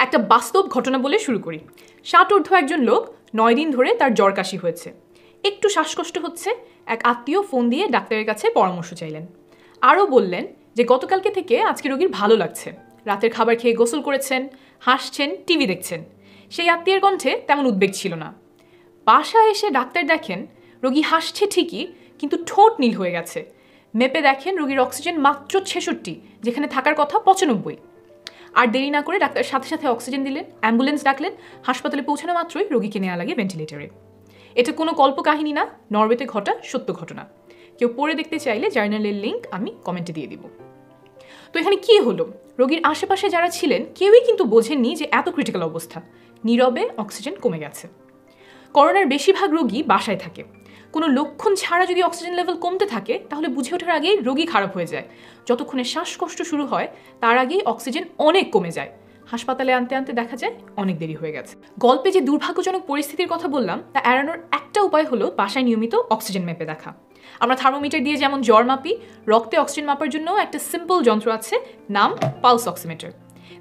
একটা বাস্তব ঘটনা বলে শুরু করি। 60 একজন লোক 9 দিন ধরে তার জ্বর কাশি হয়েছে, একটু শ্বাসকষ্ট হচ্ছে। এক আত্মীয় ফোন দিয়ে ডাক্তারের কাছে পরামর্শ চাইলেন। আরও বললেন যে গতকালকে থেকে আজকে রোগীর ভালো লাগছে, রাতের খাবার খেয়ে গোসল করেছেন, হাসছেন, টিভি দেখছেন। সেই আত্মীয়ের কণ্ঠে তেমন উদ্বেগ ছিল না। বাসায় এসে ডাক্তার দেখেন রোগী হাসছে ঠিকই, কিন্তু ঠোঁট নীল হয়ে গেছে। মেপে দেখেন রোগীর অক্সিজেন মাত্র 66, যেখানে থাকার কথা 95। আর দেরি না করে ডাক্তার সাথে সাথে অক্সিজেন দিলেন, অ্যাম্বুলেন্স ডাকলেন। হাসপাতালে পৌঁছানো মাত্রই রোগীকে নেওয়া লাগে ভেন্টিলেটরে। এটা কোনো কল্পকাহিনী না, নরওয়েতে ঘটা সত্য ঘটনা। কেউ পড়ে দেখতে চাইলে জার্নালের লিঙ্ক আমি কমেন্টে দিয়ে দিব। তো এখানে কি হলো? রোগীর আশেপাশে যারা ছিলেন কেউই কিন্তু বোঝেননি যে এত ক্রিটিক্যাল অবস্থা। নীরবে অক্সিজেন কমে গেছে। করোনার বেশিরভাগ রোগী বাসায় থাকে। কোনো লক্ষণ ছাড়া যদি অক্সিজেন লেভেল কমতে থাকে তাহলে বুঝে ওঠার আগেই রোগী খারাপ হয়ে যায়। যতক্ষণে শ্বাসকষ্ট শুরু হয় তার আগেই অক্সিজেন অনেক কমে যায়। হাসপাতালে আনতে আনতে দেখা যায় অনেক দেরি হয়ে গেছে। গল্পে যে দুর্ভাগ্যজনক পরিস্থিতির কথা বললাম তা এড়ানোর একটা উপায় হলো বাসায় নিয়মিত অক্সিজেন মেপে দেখা। আমরা থার্মোমিটার দিয়ে যেমন জ্বর মাপি, রক্তে অক্সিজেন মাপার জন্য একটা সিম্পল যন্ত্র আছে, নাম পালস অক্সিমিটার।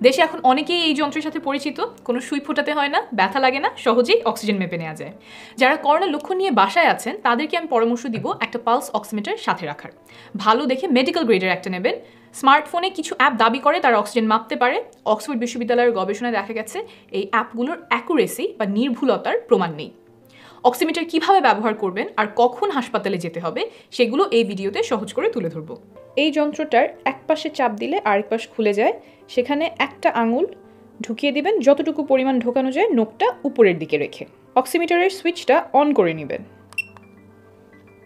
দেশে এখন অনেকেই এই যন্ত্রের সাথে পরিচিত। কোনো সুই ফোটাতে হয় না, ব্যথা লাগে না, সহজেই অক্সিজেন মেপে নেওয়া যায়। যারা করোনার লক্ষণ নিয়ে বাসায় আছেন তাদেরকে আমি পরামর্শ দিব একটা পালস অক্সিমিটার সাথে রাখার। ভালো দেখে মেডিকেল গ্রেডের একটা নেবেন। স্মার্টফোনে কিছু অ্যাপ দাবি করে তারা অক্সিজেন মাপতে পারে। অক্সফোর্ড বিশ্ববিদ্যালয়ের গবেষণায় দেখা গেছে এই অ্যাপগুলোর অ্যাকুরেসি বা নির্ভুলতার প্রমাণ নেই। অক্সিমিটার কিভাবে ব্যবহার করবেন আর কখন হাসপাতালে যেতে হবে সেগুলো এই ভিডিওতে সহজ করে তুলে ধরব। এই যন্ত্রটার এক পাশে চাপ দিলে আরেক পাশ খুলে যায়। সেখানে একটা আঙুল ঢুকিয়ে দিবেন, যতটুকু পরিমাণ ঢোকানো যায় নোকটা উপরের দিকে রেখে। অক্সিমিটারের সুইচটা অন করে নেবেন।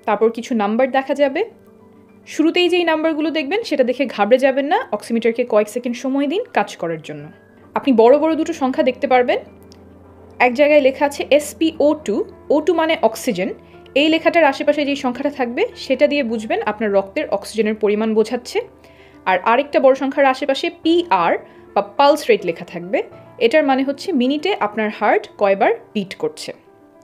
তারপর কিছু নাম্বার দেখা যাবে। শুরুতেই যেই নাম্বারগুলো দেখবেন সেটা দেখে ঘাবড়ে যাবেন না। অক্সিমিটারকে কয়েক সেকেন্ড সময় দিন কাজ করার জন্য। আপনি বড় বড় দুটো সংখ্যা দেখতে পারবেন। এক জায়গায় লেখা আছে SpO2, O2 মানে অক্সিজেন। এই লেখাটার আশেপাশে যেই সংখ্যাটা থাকবে সেটা দিয়ে বুঝবেন আপনার রক্তের অক্সিজেনের পরিমাণ বোঝাচ্ছে। আর আরেকটা বড় সংখ্যার আশেপাশে PR বা পালস রেট লেখা থাকবে। এটার মানে হচ্ছে মিনিটে আপনার হার্ট কয়বার বিট করছে।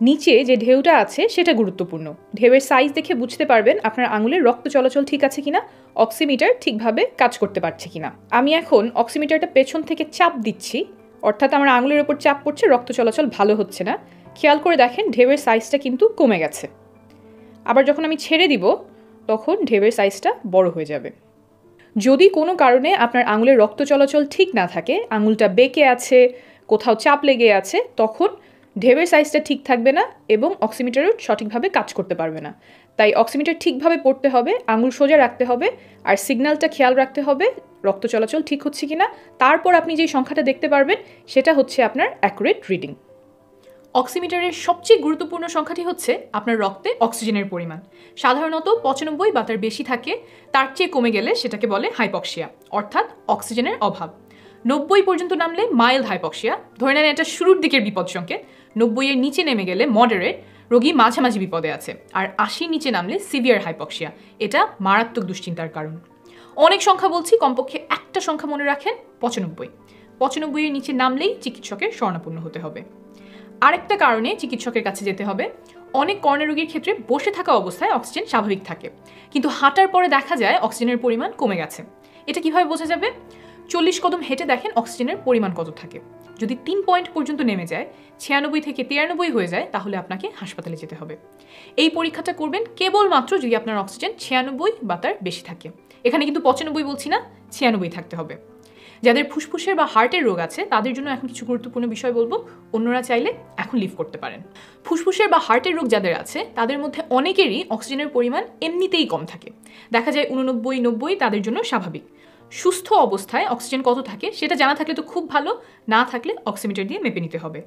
নিচে যে ঢেউটা আছে সেটা গুরুত্বপূর্ণ। ঢেউয়ের সাইজ দেখে বুঝতে পারবেন আপনার আঙুলের রক্ত চলাচল ঠিক আছে কিনা, অক্সিমিটার ঠিকভাবে কাজ করতে পারছে কিনা। আমি এখন অক্সিমিটারটা পেছন থেকে চাপ দিচ্ছি, অর্থাৎ আমার আঙুলের ওপর চাপ পড়ছে, রক্ত চলাচল ভালো হচ্ছে না। খেয়াল করে দেখেন ঢেউয়ের সাইজটা কিন্তু কমে গেছে। আবার যখন আমি ছেড়ে দিব তখন ঢেউয়ের সাইজটা বড় হয়ে যাবে। যদি কোনো কারণে আপনার আঙুলের রক্ত চলাচল ঠিক না থাকে, আঙুলটা বেঁকে আছে, কোথাও চাপ লেগে আছে, তখন ঢেউয়ের সাইজটা ঠিক থাকবে না এবং অক্সিমিটারও সঠিকভাবে কাজ করতে পারবে না। তাই অক্সিমিটার ঠিকভাবে পড়তে হবে, আঙুল সোজা রাখতে হবে আর সিগন্যালটা খেয়াল রাখতে হবে রক্ত চলাচল ঠিক হচ্ছে কিনা। তারপর আপনি যেই সংখ্যাটা দেখতে পারবেন সেটা হচ্ছে আপনার অ্যাকুরেট রিডিং। অক্সিমিটারের সবচেয়ে গুরুত্বপূর্ণ সংখ্যাটি হচ্ছে আপনার রক্তে অক্সিজেনের পরিমাণ। সাধারণত 95 বা তার বেশি থাকে, তার চেয়ে কমে গেলে সেটাকে বলে হাইপক্সিয়া, অর্থাৎ অক্সিজেনের অভাব। 90 পর্যন্ত নামলে মাইল্ড হাইপক্সিয়া, ধরে নেন এটা শুরুর দিকের বিপদ সংকেত। 90 এর নিচে নেমে গেলে মডারেট, রোগী মাঝামাঝি বিপদে আছে। আর 80 নিচে নামলে সিভিয়ার হাইপক্সিয়া, এটা মারাত্মক দুশ্চিন্তার কারণ। অনেক সংখ্যা বলছি, কমপক্ষে একটা সংখ্যা মনে রাখেন, 95। 95 এর নিচে নামলেই চিকিৎসকের শরণাপন্ন হতে হবে। আরেকটা কারণে চিকিৎসকের কাছে যেতে হবে। অনেক করোনা রোগীর ক্ষেত্রে বসে থাকা অবস্থায় অক্সিজেন স্বাভাবিক থাকে, কিন্তু হাঁটার পরে দেখা যায় অক্সিজেনের পরিমাণ কমে গেছে। এটা কিভাবে বোঝা যাবে? 40 কদম হেঁটে দেখেন অক্সিজেনের পরিমাণ কত থাকে। যদি 3 পয়েন্ট পর্যন্ত নেমে যায়, 96 থেকে 93 হয়ে যায়, তাহলে আপনাকে হাসপাতালে যেতে হবে। এই পরীক্ষাটা করবেন কেবলমাত্র যদি আপনার অক্সিজেন 96 বা তার বেশি থাকে। এখানে কিন্তু 95 বলছি না, 96 থাকতে হবে। যাদের ফুসফুসের বা হার্টের রোগ আছে তাদের জন্য এখন কিছু গুরুত্বপূর্ণ বিষয় বলবো, অন্যরা চাইলে এখন লিভ করতে পারেন। ফুসফুসের বা হার্টের রোগ যাদের আছে তাদের মধ্যে অনেকেরই অক্সিজেনের পরিমাণ এমনিতেই কম থাকে। দেখা যায় 89, 90 তাদের জন্য স্বাভাবিক। সুস্থ অবস্থায় অক্সিজেন কত থাকে সেটা জানা থাকলে তো খুব ভালো, না থাকলে অক্সিমিটার দিয়ে মেপে নিতে হবে।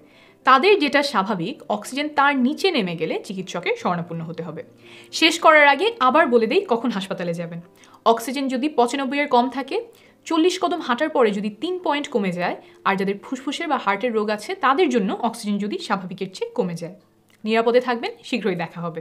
তাদের যেটা স্বাভাবিক, অক্সিজেন তার নিচে নেমে গেলে চিকিৎসকের শরণাপন্ন হতে হবে। শেষ করার আগে আবার বলে দেই কখন হাসপাতালে যাবেন। অক্সিজেন যদি 95 এর কম থাকে, 40 কদম হাঁটার পরে যদি 3 পয়েন্ট কমে যায়, আর যাদের ফুসফুসের বা হার্টের রোগ আছে তাদের জন্য অক্সিজেন যদি স্বাভাবিকের চেয়ে কমে যায়। নিরাপদে থাকবেন, শীঘ্রই দেখা হবে।